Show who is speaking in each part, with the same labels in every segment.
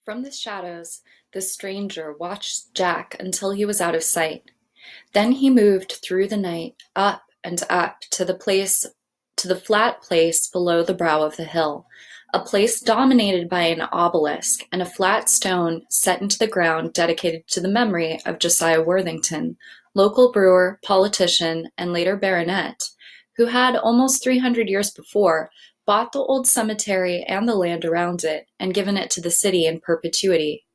Speaker 1: From the shadows, the stranger watched Jack until he was out of sight. Then he moved through the night, up and up to the flat place below the brow of the hill, a place dominated by an obelisk and a flat stone set into the ground dedicated to the memory of Josiah Worthington, local brewer, politician, and later baronet, who had almost 300 years before bought the old cemetery and the land around it and given it to the city in perpetuity.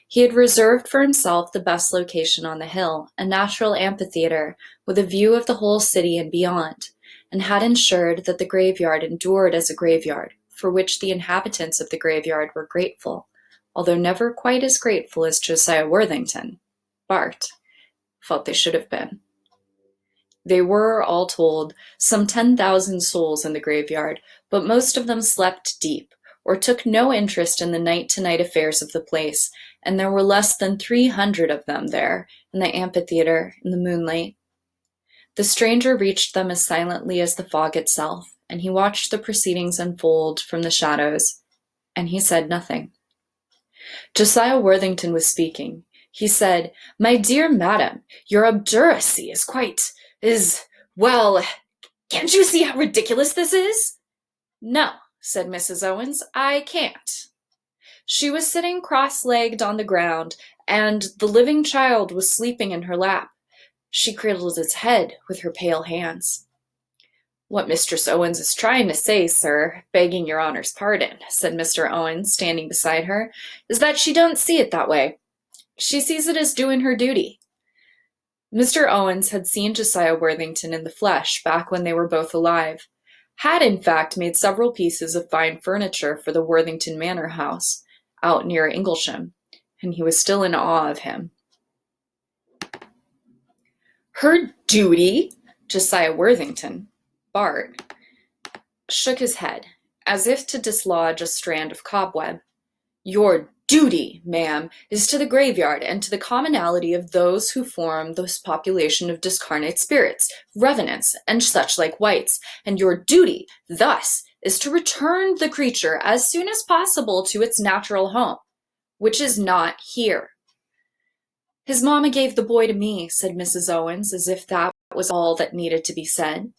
Speaker 1: He had reserved for himself the best location on the hill, a natural amphitheater with a view of the whole city and beyond, and had ensured that the graveyard endured as a graveyard, for which the inhabitants of the graveyard were grateful, although never quite as grateful as Josiah Worthington, Bart, felt they should have been. There were, all told, some 10,000 souls in the graveyard, but most of them slept deep, or took no interest in the night-to-night affairs of the place, and there were less than 300 of them there, in the amphitheater, in the moonlight. The stranger reached them as silently as the fog itself, and he watched the proceedings unfold from the shadows, and he said nothing. Josiah Worthington was speaking. He said, "My dear madam, your obduracy well, can't you see how ridiculous this is?" "No," said Mrs. Owens, "I can't." She was sitting cross-legged on the ground, and the living child was sleeping in her lap. She cradled its head with her pale hands. "What Mistress Owens is trying to say, sir, begging your honor's pardon," said Mr. Owens, standing beside her, "is that she don't see it that way. She sees it as doing her duty." Mr. Owens had seen Josiah Worthington in the flesh back when they were both alive, had in fact made several pieces of fine furniture for the Worthington Manor House, out near Inglesham, and he was still in awe of him. "Her duty?" Josiah Worthington, Bart, shook his head, as if to dislodge a strand of cobweb. "Your duty, ma'am, is to the graveyard and to the commonalty of those who form this population of discarnate spirits, revenants, and such like wights, and your duty, thus, is to return the creature as soon as possible to its natural home, which is not here." "His mamma gave the boy to me," said Mrs. Owens, as if that was all that needed to be said.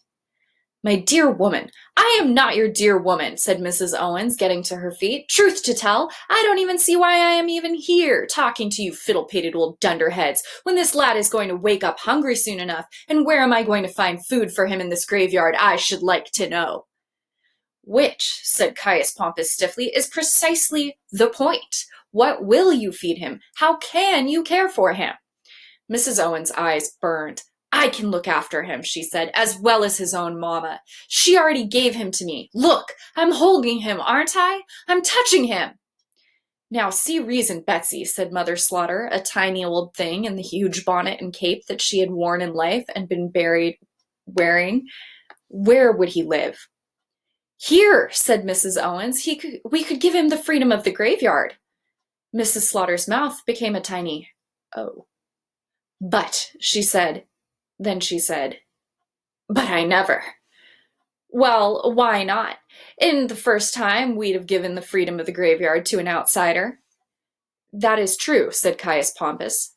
Speaker 1: "My dear woman, I am not your dear woman," said Mrs. Owens, getting to her feet. "Truth to tell, I don't even see why I am even here, talking to you fiddle-pated old dunderheads, when this lad is going to wake up hungry soon enough, and where am I going to find food for him in this graveyard, I should like to know." "Which," said Caius Pompus stiffly, "is precisely the point. What will you feed him? How can you care for him?" Mrs. Owens' eyes burned. "I can look after him," she said, "as well as his own mamma. She already gave him to me. Look, I'm holding him, aren't I? I'm touching him." "Now see reason, Betsy," said Mother Slaughter, a tiny old thing in the huge bonnet and cape that she had worn in life and been buried wearing. "Where would he live?" "Here," said Mrs. Owens. We could give him the freedom of the graveyard." Mrs. Slaughter's mouth became a tiny "oh." "But," she said. Then she said, "But I never." "Well, why not? In the first time, we'd have given the freedom of the graveyard to an outsider." "That is true," said Caius Pompus.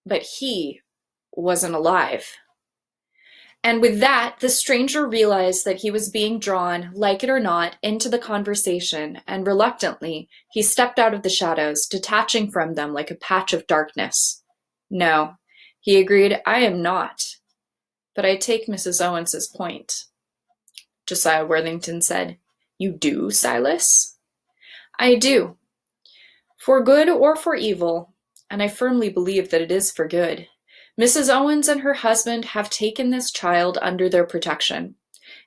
Speaker 1: "But he wasn't alive." And with that, the stranger realized that he was being drawn, like it or not, into the conversation, and reluctantly, he stepped out of the shadows, detaching from them like a patch of darkness. "No," he agreed, "I am not. But I take Mrs. Owens's point." Josiah Worthington said, "You do, Silas?" "I do. For good or for evil, and I firmly believe that it is for good, Mrs. Owens and her husband have taken this child under their protection.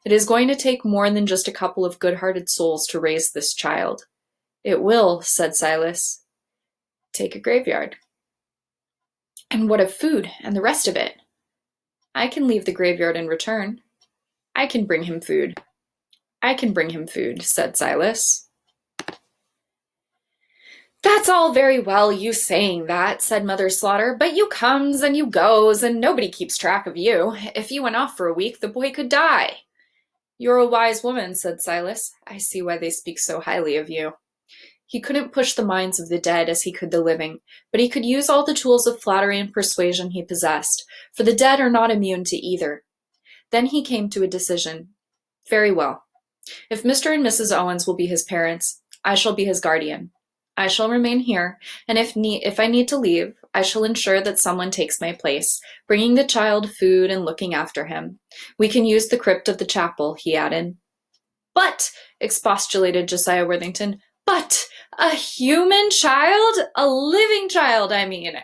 Speaker 1: It is going to take more than just a couple of good-hearted souls to raise this child. It will," said Silas, "take a graveyard." "And what of food and the rest of it?" "I can leave the graveyard in return. I can bring him food." "I can bring him food," said Silas. "That's all very well, you saying that," said Mother Slaughter, "but you comes and you goes, and nobody keeps track of you. If you went off for a week, the boy could die." "You're a wise woman," said Silas. "I see why they speak so highly of you." He couldn't push the minds of the dead as he could the living, but he could use all the tools of flattery and persuasion he possessed, for the dead are not immune to either. Then he came to a decision. Very well. If Mr. and Mrs. Owens will be his parents, I shall be his guardian. I shall remain here, and if I need to leave, I shall ensure that someone takes my place, bringing the child food and looking after him. We can use the crypt of the chapel, he added. But, expostulated Josiah Worthington, but a human child? A living child, I mean.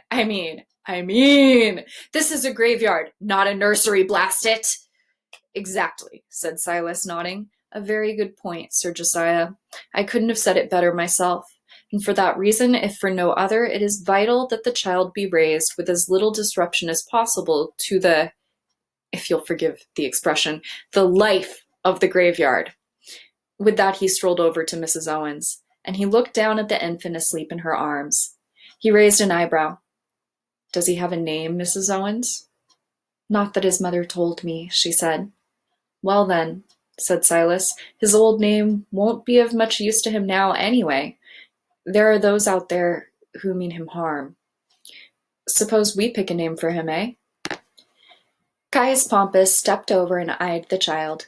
Speaker 1: This is a graveyard, not a nursery, blast it. Exactly, said Silas, nodding. A very good point, Sir Josiah. I couldn't have said it better myself. And for that reason, if for no other, it is vital that the child be raised with as little disruption as possible to the, if you'll forgive the expression, the life of the graveyard. With that, he strolled over to Mrs. Owens, and he looked down at the infant asleep in her arms. He raised an eyebrow. Does he have a name, Mrs. Owens? Not that his mother told me, she said. Well then, said Silas, his old name won't be of much use to him now anyway. There are those out there who mean him harm. Suppose we pick a name for him, eh? Caius Pompus stepped over and eyed the child.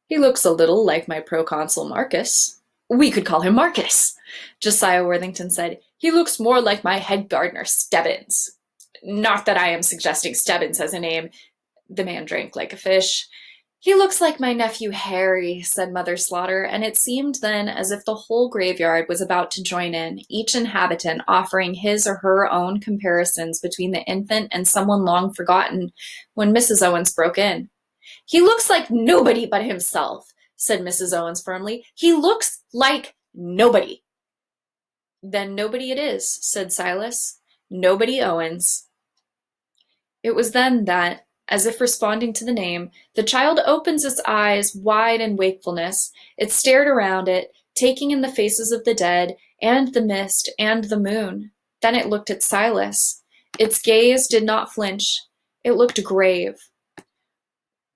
Speaker 1: He looks a little like my proconsul Marcus. We could call him Marcus, Josiah Worthington said. He looks more like my head gardener Stebbins. Not that I am suggesting Stebbins as a name. The man drank like a fish. He looks like my nephew Harry, said Mother Slaughter, and it seemed then as if the whole graveyard was about to join in, each inhabitant offering his or her own comparisons between the infant and someone long forgotten, when Mrs. Owens broke in. He looks like nobody but himself, said Mrs. Owens firmly. He looks like nobody. Then nobody it is, said Silas. Nobody Owens. It was then that, as if responding to the name, the child opens its eyes wide in wakefulness. It stared around it, taking in the faces of the dead, and the mist, and the moon. Then it looked at Silas. Its gaze did not flinch. It looked grave.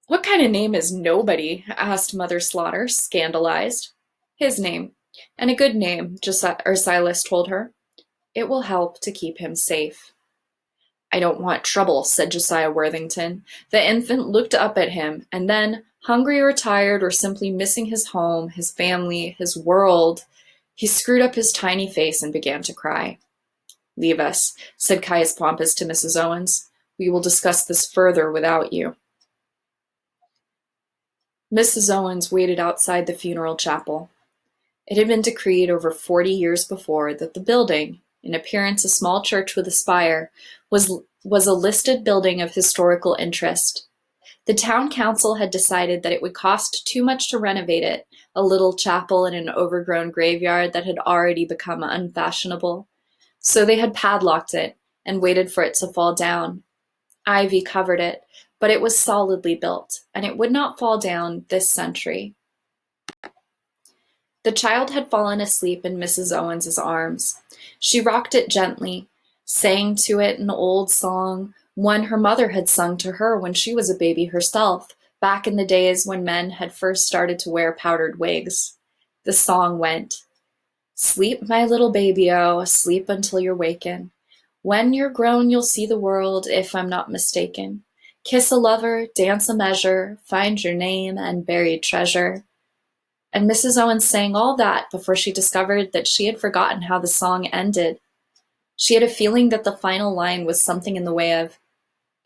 Speaker 1: What kind of name is nobody? Asked Mother Slaughter, scandalized. His name. And a good name, Silas told her. It will help to keep him safe. I don't want trouble, said Josiah Worthington. The infant looked up at him, and then, hungry or tired or simply missing his home, his family, his world, he screwed up his tiny face and began to cry. Leave us, said Caius Pompus to Mrs. Owens. We will discuss this further without you. Mrs. Owens waited outside the funeral chapel. It had been decreed over 40 years before that the building, in appearance a small church with a spire, was a listed building of historical interest. The town council had decided that it would cost too much to renovate it, a little chapel in an overgrown graveyard that had already become unfashionable. So they had padlocked it and waited for it to fall down. Ivy covered it, but it was solidly built, and it would not fall down this century. The child had fallen asleep in Mrs. Owens's arms. She rocked it gently, sang to it an old song, one her mother had sung to her when she was a baby herself, back in the days when men had first started to wear powdered wigs. The song went, Sleep, my little baby-o, sleep until you're waken. When you're grown, you'll see the world, if I'm not mistaken. Kiss a lover, dance a measure, find your name and buried treasure. And Mrs. Owens sang all that before she discovered that she had forgotten how the song ended. She had a feeling that the final line was something in the way of,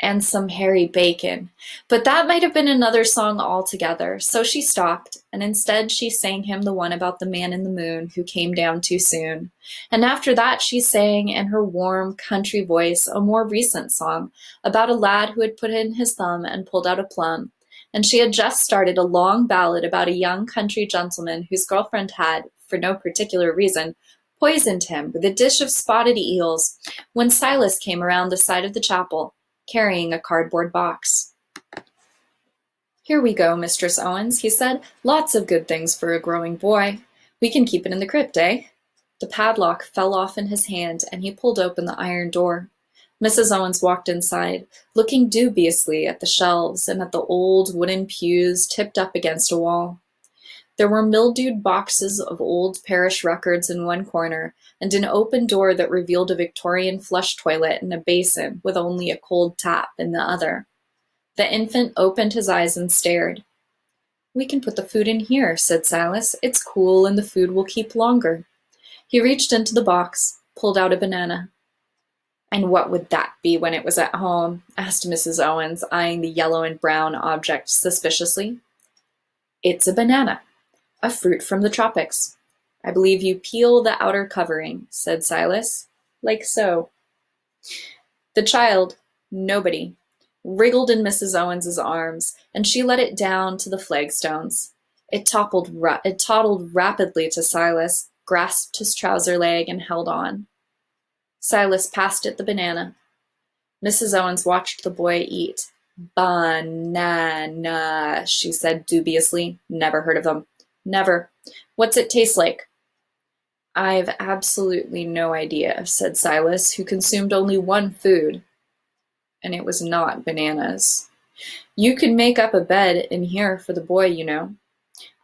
Speaker 1: and some hairy bacon. But that might have been another song altogether, so she stopped, and instead she sang him the one about the man in the moon who came down too soon. And after that she sang, in her warm, country voice, a more recent song about a lad who had put in his thumb and pulled out a plum. And she had just started a long ballad about a young country gentleman whose girlfriend had, for no particular reason, poisoned him with a dish of spotted eels, when Silas came around the side of the chapel, carrying a cardboard box. Here we go, Mistress Owens, he said. Lots of good things for a growing boy. We can keep it in the crypt, eh? The padlock fell off in his hand, and he pulled open the iron door. Mrs. Owens walked inside, looking dubiously at the shelves and at the old wooden pews tipped up against a wall. There were mildewed boxes of old parish records in one corner, and an open door that revealed a Victorian flush toilet and a basin with only a cold tap in the other. The infant opened his eyes and stared. "We can put the food in here," said Silas. "It's cool and the food will keep longer." He reached into the box, pulled out a banana. "And what would that be when it was at home?" asked Mrs. Owens, eyeing the yellow and brown object suspiciously. "It's a banana, a fruit from the tropics. I believe you peel the outer covering," said Silas. "Like so." The child, nobody, wriggled in Mrs. Owens's arms, and she let it down to the flagstones. It toddled rapidly to Silas, grasped his trouser leg, and held on. Silas passed it the banana. Mrs. Owens watched the boy eat. "Banana," she said dubiously. "Never heard of them." "Never. What's it taste like?" "I've absolutely no idea," said Silas, who consumed only one food. And it was not bananas. "You can make up a bed in here for the boy, you know."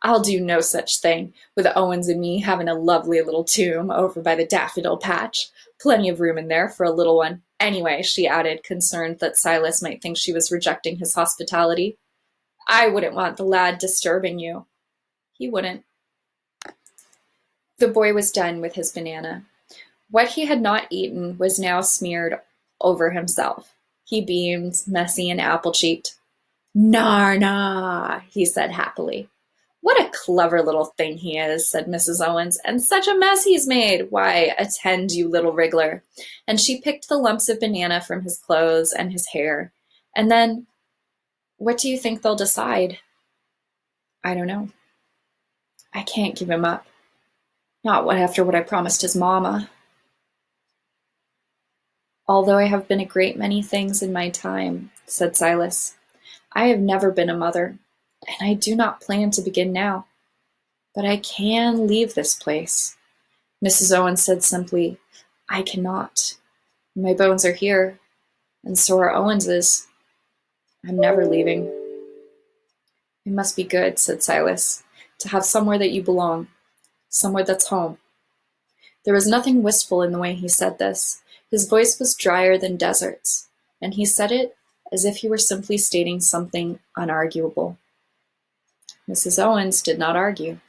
Speaker 1: "I'll do no such thing, with Owens and me having a lovely little tomb over by the daffodil patch. Plenty of room in there for a little one. Anyway," she added, concerned that Silas might think she was rejecting his hospitality, "I wouldn't want the lad disturbing you." He wouldn't. The boy was done with his banana. What he had not eaten was now smeared over himself. He beamed, messy and apple-cheeked. "Narna," he said happily. "What a clever little thing he is," said Mrs. Owens, "and such a mess he's made. Why, attend, you little wriggler." And she picked the lumps of banana from his clothes and his hair. And then, what do you think they'll decide? I don't know. I can't give him up. Not after what I promised his mama. "Although I have been a great many things in my time," said Silas, "I have never been a mother, and I do not plan to begin now. But I can leave this place." Mrs. Owens said simply, "I cannot. My bones are here, and so are Owens's. I'm never leaving." "It must be good," said Silas, "to have somewhere that you belong, somewhere that's home." There was nothing wistful in the way he said this. His voice was drier than deserts, and he said it as if he were simply stating something unarguable. Mrs. Owens did not argue.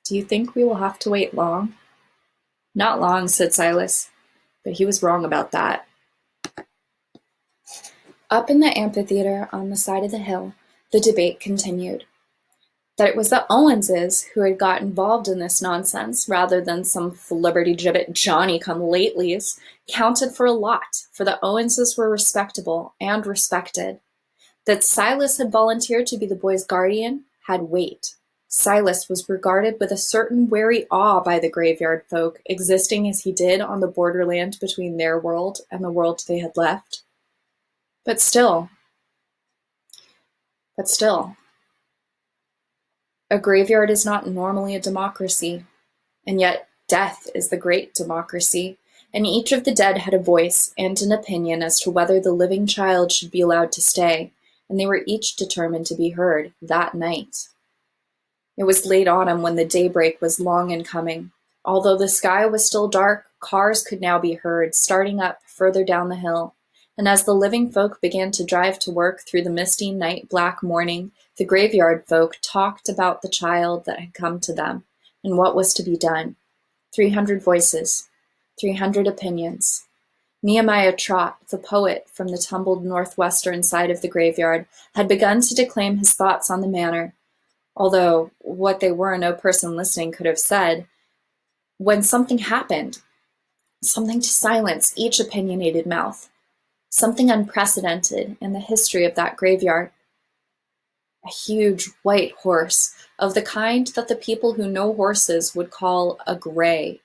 Speaker 1: "Do you think we will have to wait long?" "Not long," said Silas, but he was wrong about that. Up in the amphitheater on the side of the hill, the debate continued. That it was the Owenses who had got involved in this nonsense rather than some flibberty-gibbet Johnny-come-latelys counted for a lot, for the Owenses were respectable and respected. That Silas had volunteered to be the boy's guardian had weight. Silas was regarded with a certain wary awe by the graveyard folk, existing as he did on the borderland between their world and the world they had left. But still, a graveyard is not normally a democracy, and yet death is the great democracy, and each of the dead had a voice and an opinion as to whether the living child should be allowed to stay, and they were each determined to be heard that night. It was late autumn when the daybreak was long in coming. Although the sky was still dark, cars could now be heard, starting up further down the hill. And as the living folk began to drive to work through the misty night-black morning, the graveyard folk talked about the child that had come to them, and what was to be done. 300 voices, 300 opinions. Nehemiah Trott, the poet from the tumbled northwestern side of the graveyard, had begun to declaim his thoughts on the matter, although what they were no person listening could have said, when something happened, something to silence each opinionated mouth, something unprecedented in the history of that graveyard. A huge white horse, of the kind that the people who know horses would call a gray,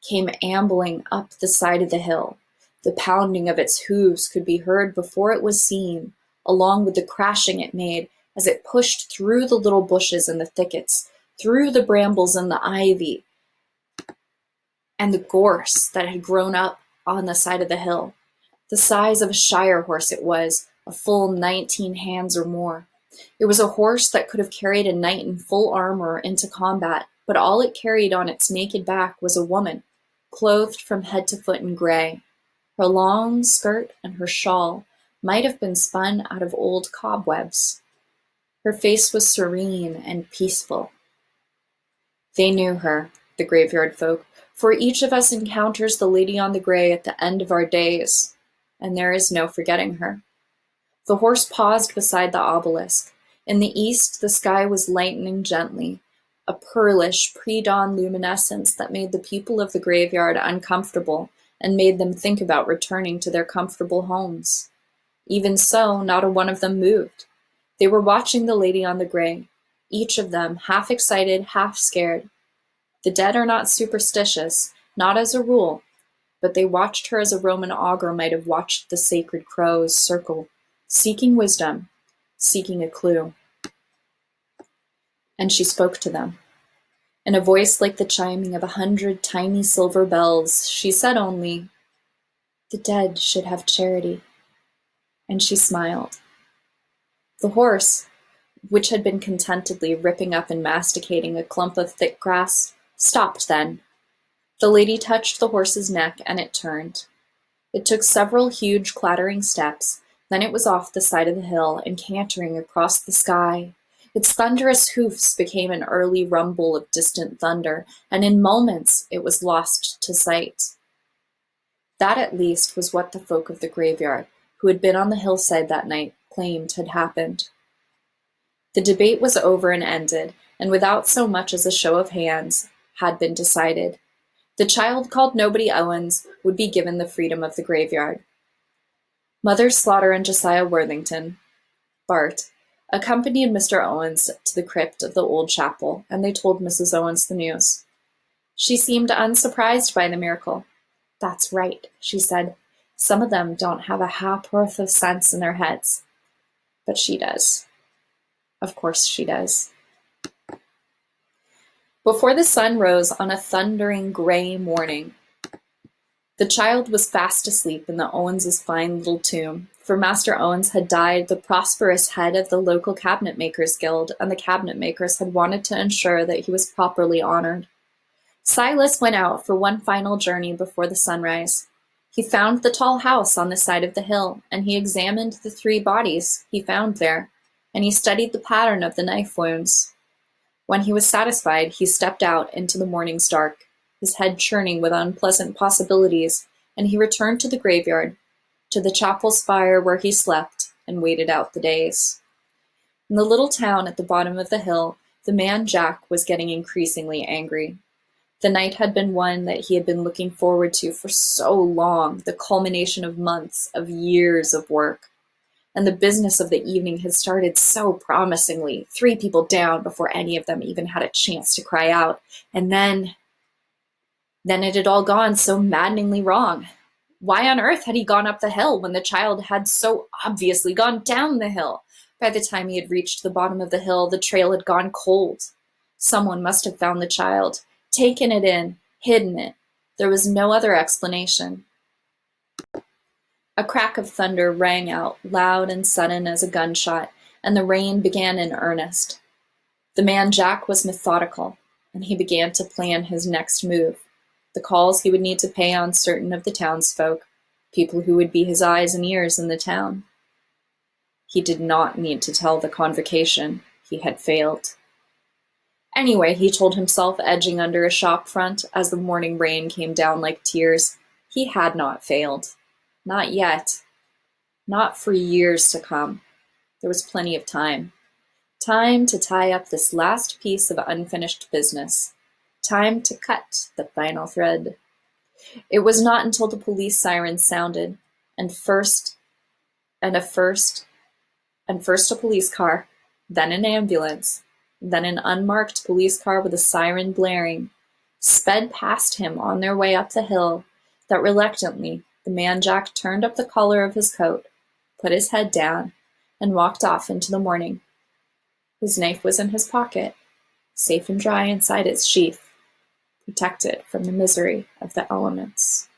Speaker 1: came ambling up the side of the hill. The pounding of its hooves could be heard before it was seen, along with the crashing it made as it pushed through the little bushes and the thickets, through the brambles and the ivy, and the gorse that had grown up on the side of the hill. The size of a shire horse it was, a full 19 hands or more. It was a horse that could have carried a knight in full armor into combat, but all it carried on its naked back was a woman, clothed from head to foot in gray. Her long skirt and her shawl might have been spun out of old cobwebs. Her face was serene and peaceful. They knew her, the graveyard folk, for each of us encounters the lady on the gray at the end of our days, and there is no forgetting her. The horse paused beside the obelisk. In the east, the sky was lightening gently, a pearlish, pre-dawn luminescence that made the people of the graveyard uncomfortable and made them think about returning to their comfortable homes. Even so, not a one of them moved. They were watching the lady on the gray, each of them half excited, half scared. The dead are not superstitious, not as a rule, but they watched her as a Roman augur might have watched the sacred crows circle, seeking wisdom, seeking a clue. And she spoke to them. In a voice like the chiming of 100 tiny silver bells, she said only, "The dead should have charity." And she smiled. The horse, which had been contentedly ripping up and masticating a clump of thick grass, stopped then. The lady touched the horse's neck, and it turned. It took several huge clattering steps, then it was off the side of the hill and cantering across the sky. Its thunderous hoofs became an early rumble of distant thunder, and in moments it was lost to sight. That at least was what the folk of the graveyard, who had been on the hillside that night, claimed had happened. The debate was over and ended, and without so much as a show of hands, had been decided. The child called Nobody Owens would be given the freedom of the graveyard. Mother Slaughter and Josiah Worthington, Bart, accompanied Mr. Owens to the crypt of the old chapel, and they told Mrs. Owens the news. She seemed unsurprised by the miracle. "That's right," she said. "Some of them don't have a ha'porth of sense in their heads. But she does. Of course she does." Before the sun rose on a thundering gray morning, the child was fast asleep in the Owens' fine little tomb, for Master Owens had died the prosperous head of the local cabinet makers' guild, and the cabinet makers had wanted to ensure that he was properly honored. Silas went out for one final journey before the sunrise. He found the tall house on the side of the hill, and he examined the 3 bodies he found there, and he studied the pattern of the knife wounds. When he was satisfied, he stepped out into the morning's dark, his head churning with unpleasant possibilities, and he returned to the graveyard, to the chapel spire where he slept and waited out the days. In the little town at the bottom of the hill, the man Jack was getting increasingly angry. The night had been one that he had been looking forward to for so long, the culmination of months, of years of work. And the business of the evening had started so promisingly, 3 people down before any of them even had a chance to cry out. And then it had all gone so maddeningly wrong. Why on earth had he gone up the hill when the child had so obviously gone down the hill? By the time he had reached the bottom of the hill, the trail had gone cold. Someone must have found the child, taken it in, hidden it. There was no other explanation. A crack of thunder rang out, loud and sudden as a gunshot, and the rain began in earnest. The man Jack was methodical, and he began to plan his next move, the calls he would need to pay on certain of the townsfolk, people who would be his eyes and ears in the town. He did not need to tell the convocation he had failed. Anyway, he told himself, edging under a shop front as the morning rain came down like tears, he had not failed. Not yet. Not for years to come. There was plenty of time. Time to tie up this last piece of unfinished business. Time to cut the final thread. It was not until the police sirens sounded, and first a police car, then an ambulance, then an unmarked police car with a siren blaring, sped past him on their way up the hill, that reluctantly the man Jack turned up the collar of his coat, put his head down, and walked off into the morning. His knife was in his pocket, safe and dry inside its sheath, protected from the misery of the elements.